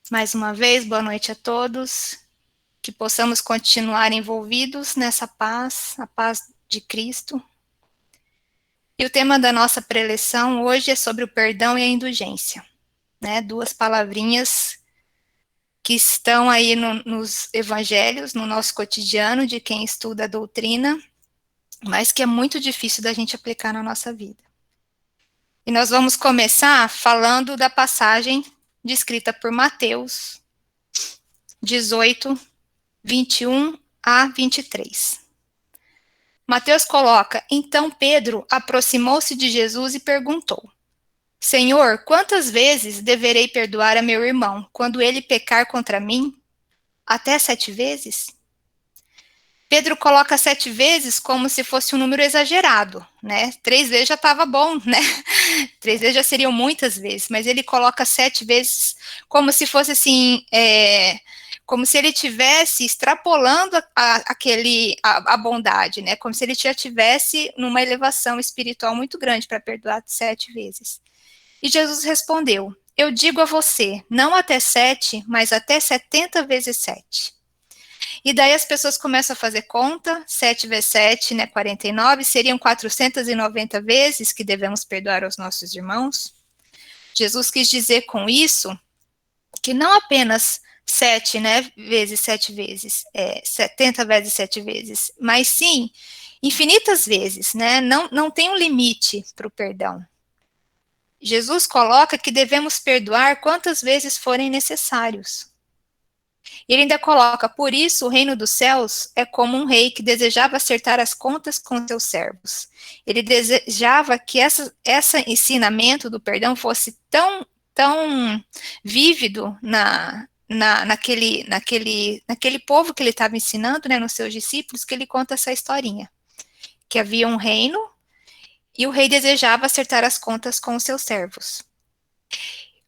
Mais uma vez, boa noite a todos. Que possamos continuar envolvidos nessa paz, a paz de Cristo. E o tema da nossa preleção hoje é sobre o perdão e a indulgência, né? Duas palavrinhas que estão aí nos evangelhos, no nosso cotidiano, de quem estuda a doutrina, mas que é muito difícil da gente aplicar na nossa vida. E nós vamos começar falando da passagem descrita por Mateus 18, 21 a 23. Mateus coloca: Então Pedro aproximou-se de Jesus e perguntou: Senhor, quantas vezes deverei perdoar a meu irmão quando ele pecar contra mim? Até 7 vezes? Pedro coloca 7 vezes como se fosse um número exagerado, né? 3 vezes já estava bom, né? 3 vezes já seriam muitas vezes, mas ele coloca 7 vezes como se fosse assim, como se ele estivesse extrapolando a bondade, né? Como se ele já estivesse numa elevação espiritual muito grande para perdoar 7 vezes. E Jesus respondeu: Eu digo a você, não até 7, mas até 70 vezes 7. E daí as pessoas começam a fazer conta, 7 vezes 7, né, 49, seriam 490 vezes que devemos perdoar aos nossos irmãos. Jesus quis dizer com isso que não apenas 7, né, vezes 7 vezes, 70 vezes 7 vezes, mas sim infinitas vezes, né, não tem um limite para o perdão. Jesus coloca que devemos perdoar quantas vezes forem necessários. Ele ainda coloca: por isso o reino dos céus é como um rei que desejava acertar as contas com seus servos. Ele desejava que esse ensinamento do perdão fosse tão vívido naquele povo que ele estava ensinando, né, nos seus discípulos, que ele conta essa historinha. Que havia um reino e o rei desejava acertar as contas com os seus servos.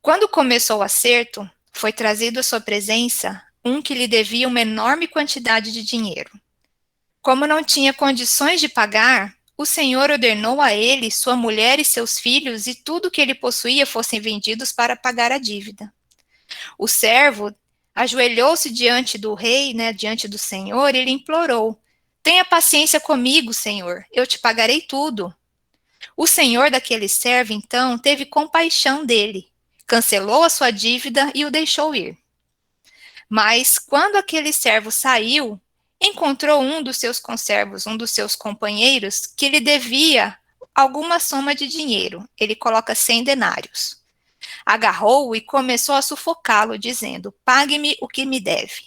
Quando começou o acerto, foi trazido à sua presença um que lhe devia uma enorme quantidade de dinheiro. Como não tinha condições de pagar, o Senhor ordenou a ele, sua mulher e seus filhos e tudo que ele possuía fossem vendidos para pagar a dívida. O servo ajoelhou-se diante do rei, né, diante do Senhor, e ele implorou: Tenha paciência comigo, Senhor, eu te pagarei tudo. O senhor daquele servo, então, teve compaixão dele, cancelou a sua dívida e o deixou ir. Mas, quando aquele servo saiu, encontrou um dos seus conservos, um dos seus companheiros, que lhe devia alguma soma de dinheiro. Ele coloca 100 denários. Agarrou-o e começou a sufocá-lo, dizendo: Pague-me o que me deve.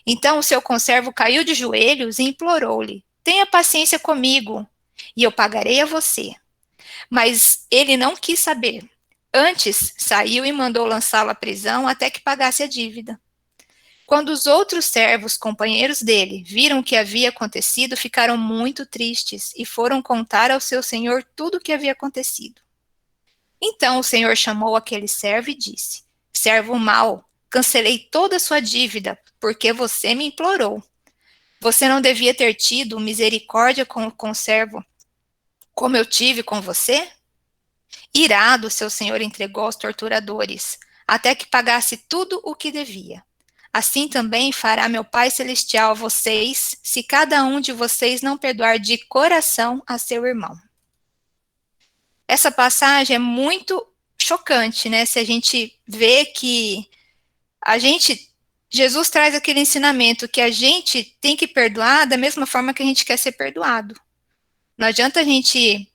Então o seu conservo caiu de joelhos e implorou-lhe: Tenha paciência comigo, e eu pagarei a você. Mas ele não quis saber. Antes, saiu e mandou lançá-lo à prisão até que pagasse a dívida. Quando os outros servos, companheiros dele, viram o que havia acontecido, ficaram muito tristes e foram contar ao seu senhor tudo o que havia acontecido. Então o senhor chamou aquele servo e disse: Servo mau, cancelei toda a sua dívida, porque você me implorou. Você não devia ter tido misericórdia com o conservo, como eu tive com você? Irado, seu senhor entregou aos torturadores, até que pagasse tudo o que devia. Assim também fará meu Pai Celestial a vocês, se cada um de vocês não perdoar de coração a seu irmão. Essa passagem é muito chocante, né? Se a gente vê que Jesus traz aquele ensinamento que a gente tem que perdoar da mesma forma que a gente quer ser perdoado. Não adianta a gente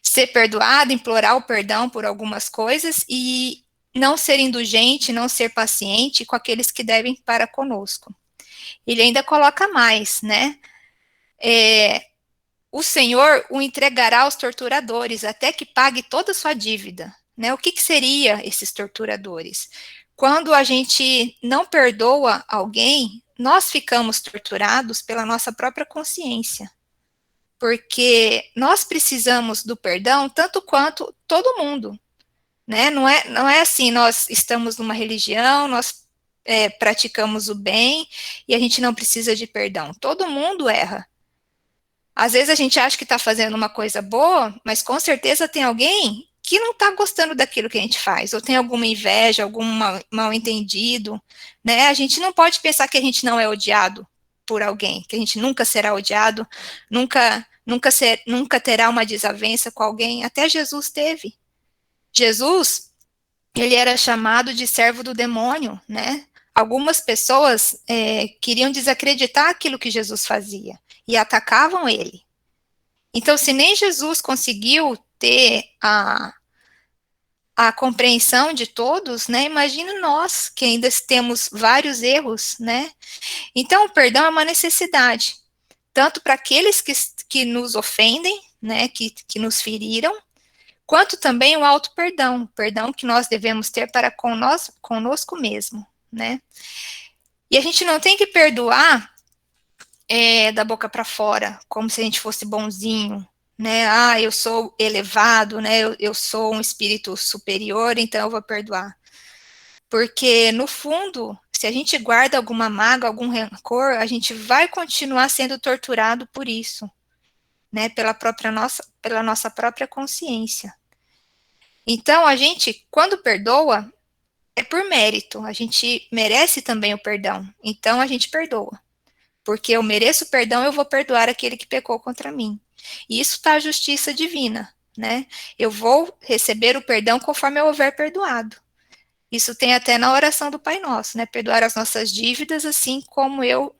ser perdoado, implorar o perdão por algumas coisas e não ser indulgente, não ser paciente com aqueles que devem para conosco. Ele ainda coloca mais, né? O Senhor o entregará aos torturadores até que pague toda a sua dívida. Né? O que seria esses torturadores? Quando a gente não perdoa alguém, nós ficamos torturados pela nossa própria consciência. Porque nós precisamos do perdão tanto quanto todo mundo. Né? Não é assim, nós estamos numa religião, nós praticamos o bem e a gente não precisa de perdão. Todo mundo erra. Às vezes a gente acha que está fazendo uma coisa boa, mas com certeza tem alguém que não está gostando daquilo que a gente faz, ou tem alguma inveja, algum mal entendido, né? A gente não pode pensar que a gente não é odiado por alguém, que a gente nunca será odiado, nunca terá uma desavença com alguém. Até Jesus teve. Jesus, ele era chamado de servo do demônio, né? Algumas pessoas queriam desacreditar aquilo que Jesus fazia e atacavam ele. Então, se nem Jesus conseguiu ter a compreensão de todos, né? Imagina nós, que ainda temos vários erros, né? Então, o perdão é uma necessidade, tanto para aqueles que nos ofendem, né? Que nos feriram, quanto também o auto-perdão, perdão que nós devemos ter para conosco mesmo, né? E a gente não tem que perdoar da boca para fora, como se a gente fosse bonzinho, né? Ah, eu sou elevado, né? Eu sou um espírito superior, então eu vou perdoar. Porque, no fundo, se a gente guarda alguma mágoa, algum rancor, a gente vai continuar sendo torturado por isso, né? Pela nossa própria consciência. Então, a gente, quando perdoa, é por mérito. A gente merece também o perdão. Então, a gente perdoa. Porque eu mereço perdão, eu vou perdoar aquele que pecou contra mim. E isso está a justiça divina, né? Eu vou receber o perdão conforme eu houver perdoado. Isso tem até na oração do Pai Nosso, né? Perdoar as nossas dívidas, assim como eu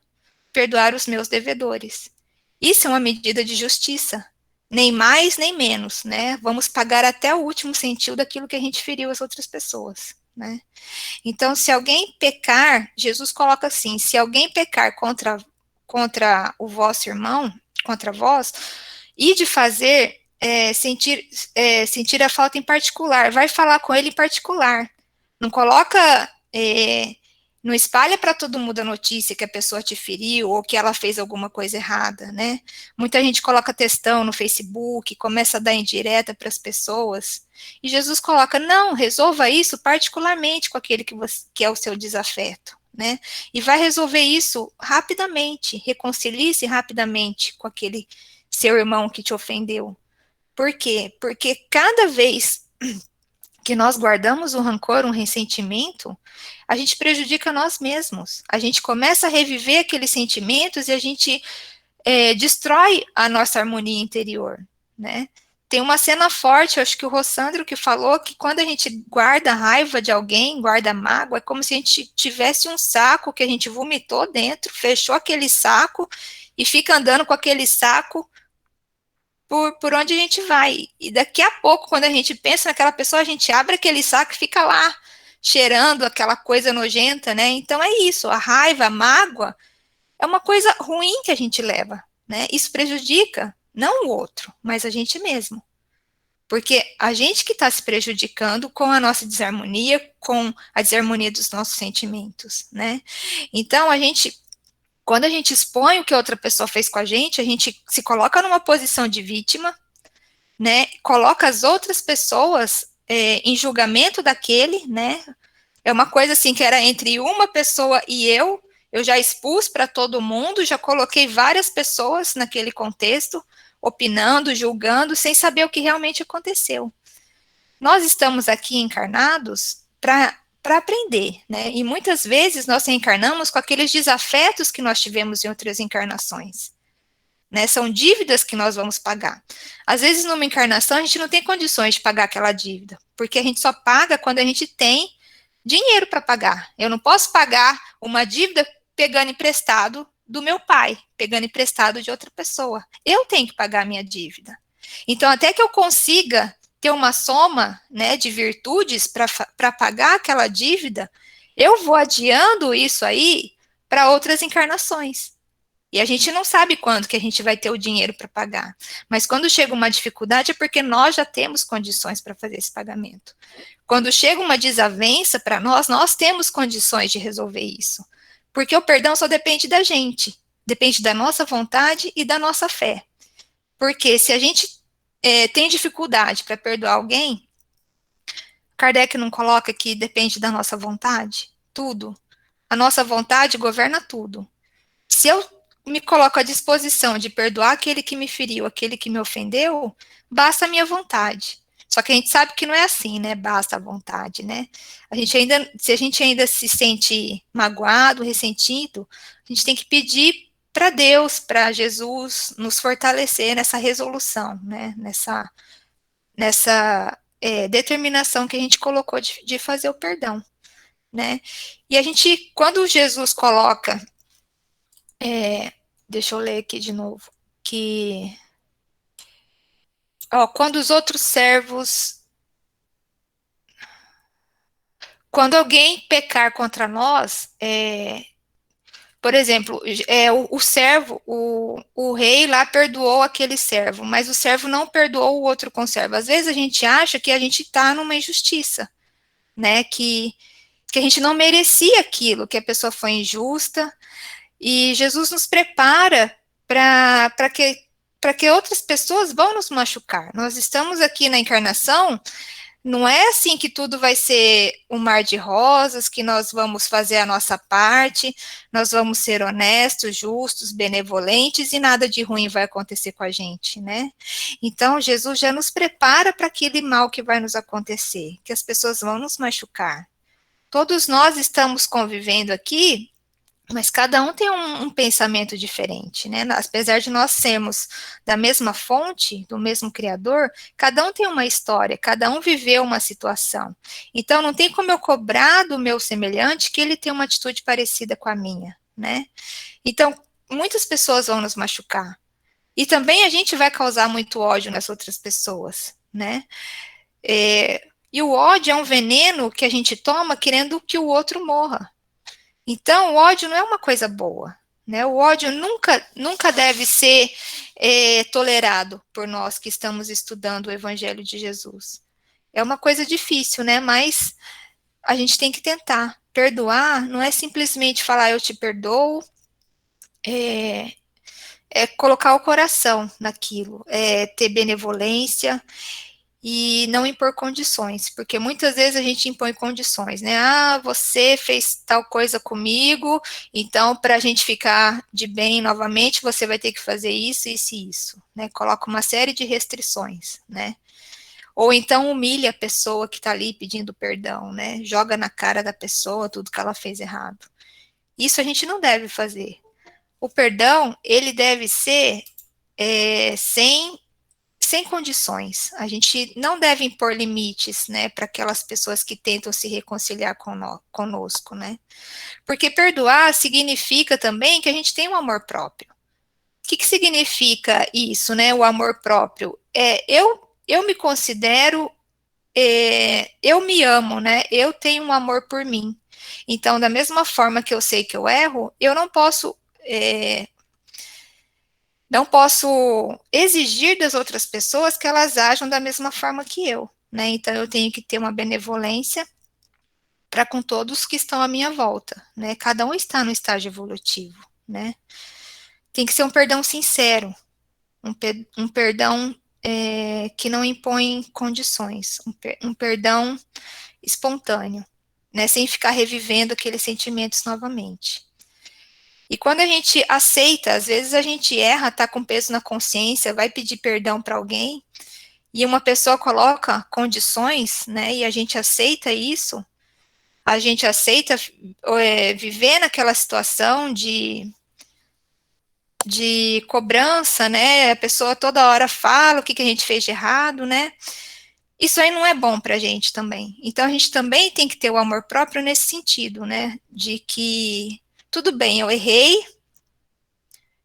perdoar os meus devedores. Isso é uma medida de justiça. Nem mais, nem menos, né? Vamos pagar até o último centavo daquilo que a gente feriu as outras pessoas, né? Então, se alguém pecar, Jesus coloca assim: se alguém pecar contra o vosso irmão, contra vós, e de fazer sentir a falta em particular, vai falar com ele em particular. Não coloca, não espalha para todo mundo a notícia que a pessoa te feriu ou que ela fez alguma coisa errada, né? Muita gente coloca textão no Facebook, começa a dar indireta para as pessoas. E Jesus coloca, não, resolva isso particularmente com aquele que é o seu desafeto, né? E vai resolver isso rapidamente, reconcilie-se rapidamente com aquele seu irmão que te ofendeu. Por quê? Porque cada vez que nós guardamos um rancor, um ressentimento, a gente prejudica nós mesmos. A gente começa a reviver aqueles sentimentos e a gente destrói a nossa harmonia interior, né? Tem uma cena forte, acho que o Rossandro que falou que quando a gente guarda raiva de alguém, guarda mágoa, é como se a gente tivesse um saco que a gente vomitou dentro, fechou aquele saco e fica andando com aquele saco por onde a gente vai. E daqui a pouco, quando a gente pensa naquela pessoa, a gente abre aquele saco e fica lá, cheirando aquela coisa nojenta, né? Então é isso, a raiva, a mágoa, é uma coisa ruim que a gente leva, né? Isso prejudica, não o outro, mas a gente mesmo. Porque a gente que está se prejudicando com a nossa desarmonia, com a desarmonia dos nossos sentimentos, né? Então, quando a gente expõe o que a outra pessoa fez com a gente se coloca numa posição de vítima, né? Coloca as outras pessoas em julgamento daquele, né? É uma coisa assim que era entre uma pessoa e eu já expus para todo mundo, já coloquei várias pessoas naquele contexto, opinando, julgando, sem saber o que realmente aconteceu. Nós estamos aqui encarnados para aprender, né? E muitas vezes nós reencarnamos com aqueles desafetos que nós tivemos em outras encarnações. Né, são dívidas que nós vamos pagar. Às vezes, numa encarnação, a gente não tem condições de pagar aquela dívida, porque a gente só paga quando a gente tem dinheiro para pagar. Eu não posso pagar uma dívida pegando emprestado do meu pai, pegando emprestado de outra pessoa. Eu tenho que pagar a minha dívida. Então, até que eu consiga ter uma soma, né, de virtudes para pagar aquela dívida, eu vou adiando isso aí para outras encarnações. E a gente não sabe quando que a gente vai ter o dinheiro para pagar. Mas quando chega uma dificuldade é porque nós já temos condições para fazer esse pagamento. Quando chega uma desavença para nós, nós temos condições de resolver isso. Porque o perdão só depende da gente. Depende da nossa vontade e da nossa fé. Porque se a gente tem dificuldade para perdoar alguém, Kardec não coloca que depende da nossa vontade? Tudo. A nossa vontade governa tudo. Se eu me coloco à disposição de perdoar aquele que me feriu, aquele que me ofendeu, basta a minha vontade. Só que a gente sabe que não é assim, né? Basta a vontade, né? Se a gente ainda se sente magoado, ressentido, a gente tem que pedir para Deus, para Jesus, nos fortalecer nessa resolução, né? Nessa determinação que a gente colocou de fazer o perdão, né? E a gente, quando Jesus coloca, deixa eu ler aqui de novo, que quando os outros servos, quando alguém pecar contra nós, por exemplo, o servo, o rei lá perdoou aquele servo, mas o servo não perdoou o outro conservo. Às vezes a gente acha que a gente está numa injustiça, né? Que a gente não merecia aquilo, que a pessoa foi injusta, e Jesus nos prepara para que outras pessoas vão nos machucar. Nós estamos aqui na encarnação. Não é assim que tudo vai ser um mar de rosas, que nós vamos fazer a nossa parte, nós vamos ser honestos, justos, benevolentes e nada de ruim vai acontecer com a gente, né? Então, Jesus já nos prepara para aquele mal que vai nos acontecer, que as pessoas vão nos machucar. Todos nós estamos convivendo aqui, mas cada um tem um pensamento diferente, né? Apesar de nós sermos da mesma fonte, do mesmo Criador, cada um tem uma história, cada um viveu uma situação. Então, não tem como eu cobrar do meu semelhante que ele tem uma atitude parecida com a minha, né? Então, muitas pessoas vão nos machucar. E também a gente vai causar muito ódio nas outras pessoas, né? E o ódio é um veneno que a gente toma querendo que o outro morra. Então, o ódio não é uma coisa boa, né? O ódio nunca deve ser tolerado por nós que estamos estudando o Evangelho de Jesus. É uma coisa difícil, né? Mas a gente tem que tentar. Perdoar não é simplesmente falar eu te perdoo, é colocar o coração naquilo, é ter benevolência, e não impor condições, porque muitas vezes a gente impõe condições, né? Ah, você fez tal coisa comigo, então para a gente ficar de bem novamente, você vai ter que fazer isso, isso e isso, né? Coloca uma série de restrições, né? Ou então humilha a pessoa que está ali pedindo perdão, né? Joga na cara da pessoa tudo que ela fez errado. Isso a gente não deve fazer. O perdão, ele deve ser sem condições. A gente não deve impor limites, né, para aquelas pessoas que tentam se reconciliar conosco, né? Porque perdoar significa também que a gente tem um amor próprio. O que significa isso, né? O amor próprio eu me considero, eu me amo, né? Eu tenho um amor por mim. Então, da mesma forma que eu sei que eu erro, eu não posso exigir das outras pessoas que elas ajam da mesma forma que eu, né? Então eu tenho que ter uma benevolência para com todos que estão à minha volta, né? Cada um está no estágio evolutivo, né? Tem que ser um perdão sincero, um perdão que não impõe condições, um perdão espontâneo, né? Sem ficar revivendo aqueles sentimentos novamente. E quando a gente aceita, às vezes a gente erra, tá com peso na consciência, vai pedir perdão para alguém, e uma pessoa coloca condições, né, e a gente aceita isso, a gente aceita viver naquela situação de cobrança, né, a pessoa toda hora fala o que a gente fez de errado, né, isso aí não é bom para a gente também. Então a gente também tem que ter o amor próprio nesse sentido, né, de que tudo bem, eu errei,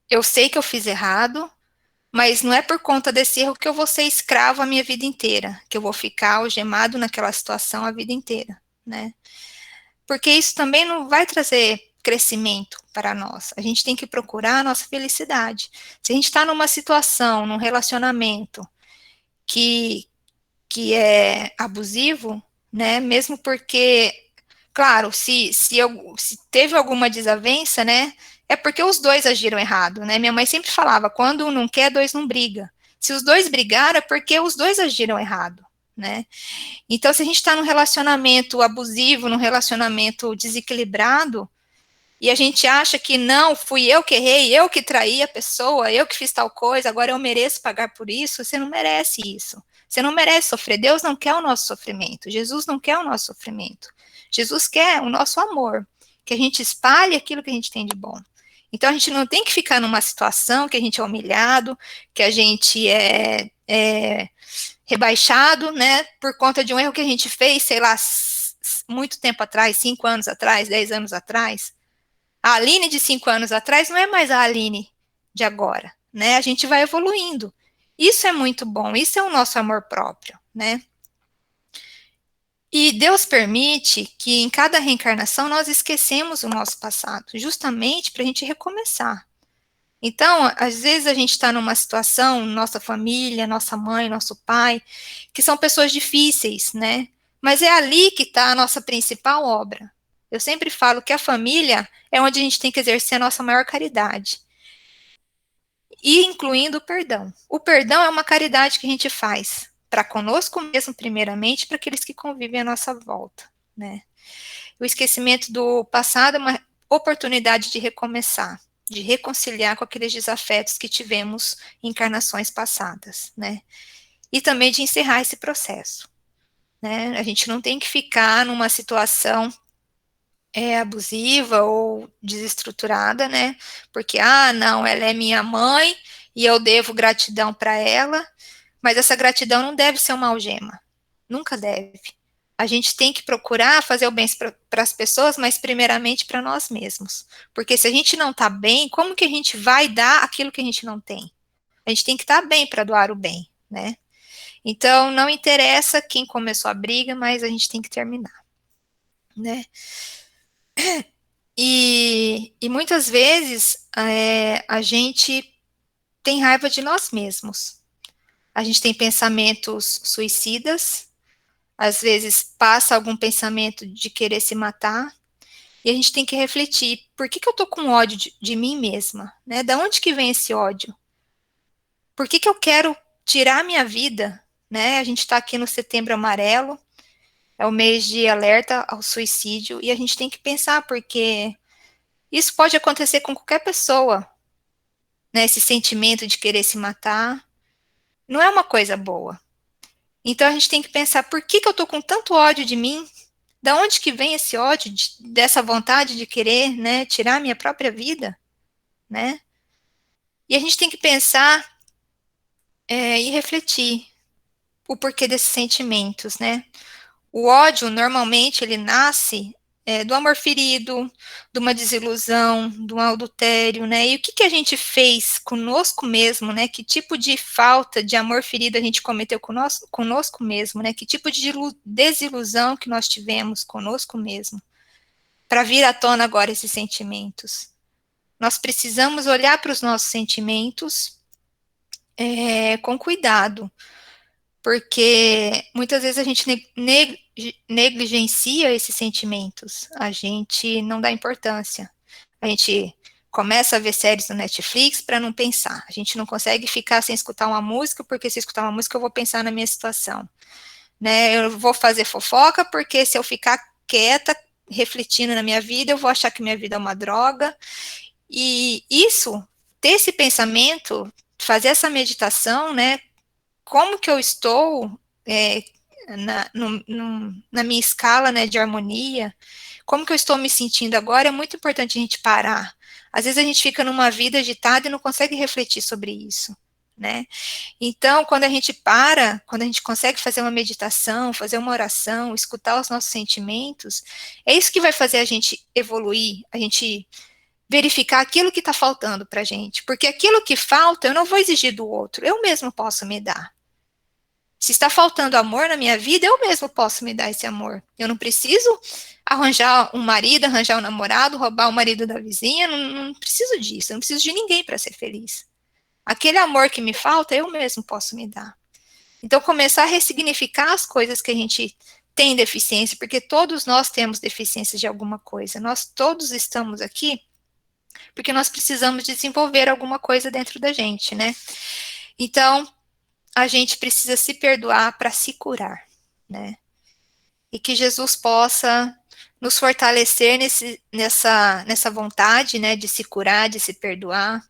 eu sei que eu fiz errado, mas não é por conta desse erro que eu vou ser escravo a minha vida inteira, que eu vou ficar algemado naquela situação a vida inteira, né? Porque isso também não vai trazer crescimento para nós. A gente tem que procurar a nossa felicidade. Se a gente está numa situação, num relacionamento que, que é abusivo, né? Mesmo porque, claro, se teve alguma desavença, né? É porque os dois agiram errado, né? Minha mãe sempre falava, quando um não quer, dois não briga. Se os dois brigaram, é porque os dois agiram errado, né? Então, se a gente está num relacionamento abusivo, num relacionamento desequilibrado, e a gente acha que não, fui eu que errei, eu que traí a pessoa, eu que fiz tal coisa, agora eu mereço pagar por isso, você não merece isso. Você não merece sofrer. Deus não quer o nosso sofrimento. Jesus não quer o nosso sofrimento. Jesus quer o nosso amor, que a gente espalhe aquilo que a gente tem de bom. Então, a gente não tem que ficar numa situação que a gente é humilhado, que a gente é rebaixado, né, por conta de um erro que a gente fez, sei lá, muito tempo atrás, 5 anos atrás, 10 anos atrás. A Aline de 5 anos atrás não é mais a Aline de agora, né? A gente vai evoluindo. Isso é muito bom, isso é o nosso amor próprio, né? E Deus permite que em cada reencarnação nós esquecemos o nosso passado, justamente para a gente recomeçar. Então, às vezes a gente está numa situação, nossa família, nossa mãe, nosso pai, que são pessoas difíceis, né? Mas é ali que está a nossa principal obra. Eu sempre falo que a família é onde a gente tem que exercer a nossa maior caridade. E incluindo o perdão. O perdão é uma caridade que a gente faz para conosco mesmo, primeiramente, para aqueles que convivem à nossa volta, né? O esquecimento do passado é uma oportunidade de recomeçar, de reconciliar com aqueles desafetos que tivemos em encarnações passadas, né? E também de encerrar esse processo, né? A gente não tem que ficar numa situação abusiva ou desestruturada, né? Porque, não, ela é minha mãe e eu devo gratidão para ela, mas essa gratidão não deve ser uma algema, nunca deve. A gente tem que procurar fazer o bem para as pessoas, mas primeiramente para nós mesmos. Porque se a gente não está bem, como que a gente vai dar aquilo que a gente não tem? A gente tem que estar bem para doar o bem, né? Então, não interessa quem começou a briga, mas a gente tem que terminar, né? E muitas vezes a gente tem raiva de nós mesmos. A gente tem pensamentos suicidas, às vezes passa algum pensamento de querer se matar, e a gente tem que refletir, por que eu tô com ódio de mim mesma? Né? Da onde que vem esse ódio? Por que eu quero tirar a minha vida? Né? A gente está aqui no Setembro Amarelo, é o mês de alerta ao suicídio, e a gente tem que pensar, porque isso pode acontecer com qualquer pessoa, né? Esse sentimento de querer se matar não é uma coisa boa. Então a gente tem que pensar, por que eu tô com tanto ódio de mim? Da onde que vem esse ódio, dessa vontade de querer, né, tirar a minha própria vida, né? E a gente tem que pensar e refletir o porquê desses sentimentos, né? O ódio, normalmente, ele nasce do amor ferido, de uma desilusão, de um adultério, né? E o que a gente fez conosco mesmo, né? Que tipo de falta de amor ferido a gente cometeu conosco mesmo, né? Que tipo de desilusão que nós tivemos conosco mesmo, para vir à tona agora esses sentimentos. Nós precisamos olhar para os nossos sentimentos com cuidado, porque muitas vezes a gente negligencia esses sentimentos, a gente não dá importância, a gente começa a ver séries no Netflix para não pensar, a gente não consegue ficar sem escutar uma música, porque se escutar uma música eu vou pensar na minha situação, né? Eu vou fazer fofoca, porque se eu ficar quieta, refletindo na minha vida, eu vou achar que minha vida é uma droga, e isso, ter esse pensamento, fazer essa meditação, né? Como que eu estou na minha escala, né, de harmonia, como que eu estou me sentindo agora, é muito importante a gente parar. Às vezes a gente fica numa vida agitada e não consegue refletir sobre isso, né? Então, quando a gente para, quando a gente consegue fazer uma meditação, fazer uma oração, escutar os nossos sentimentos, é isso que vai fazer a gente evoluir, a gente verificar aquilo que está faltando para a gente, porque aquilo que falta eu não vou exigir do outro, eu mesmo posso me dar. Se está faltando amor na minha vida, eu mesmo posso me dar esse amor. Eu não preciso arranjar um marido, arranjar um namorado, roubar o marido da vizinha, não preciso disso, eu não preciso de ninguém para ser feliz. Aquele amor que me falta, eu mesmo posso me dar. Então, começar a ressignificar as coisas que a gente tem deficiência, porque todos nós temos deficiência de alguma coisa. Nós todos estamos aqui porque nós precisamos desenvolver alguma coisa dentro da gente, né? Então, a gente precisa se perdoar para se curar, né? E que Jesus possa nos fortalecer nessa vontade, né, de se curar, de se perdoar,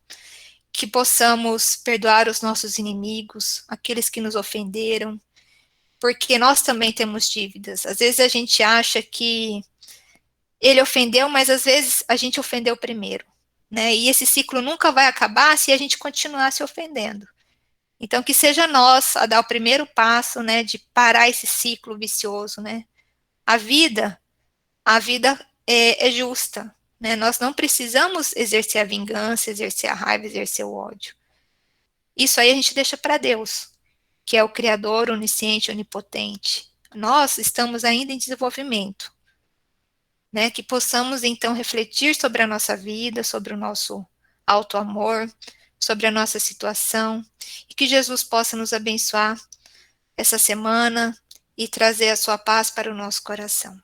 que possamos perdoar os nossos inimigos, aqueles que nos ofenderam, porque nós também temos dívidas. Às vezes a gente acha que ele ofendeu, mas às vezes a gente ofendeu primeiro, né? E esse ciclo nunca vai acabar se a gente continuar se ofendendo. Então, que seja nós a dar o primeiro passo, né, de parar esse ciclo vicioso, né? A vida, a vida é justa, né? Nós não precisamos exercer a vingança, exercer a raiva, exercer o ódio. Isso aí a gente deixa para Deus, que é o Criador, onisciente, onipotente. Nós estamos ainda em desenvolvimento, né? Que possamos então refletir sobre a nossa vida, sobre o nosso auto-amor, sobre a nossa situação, e que Jesus possa nos abençoar essa semana e trazer a sua paz para o nosso coração.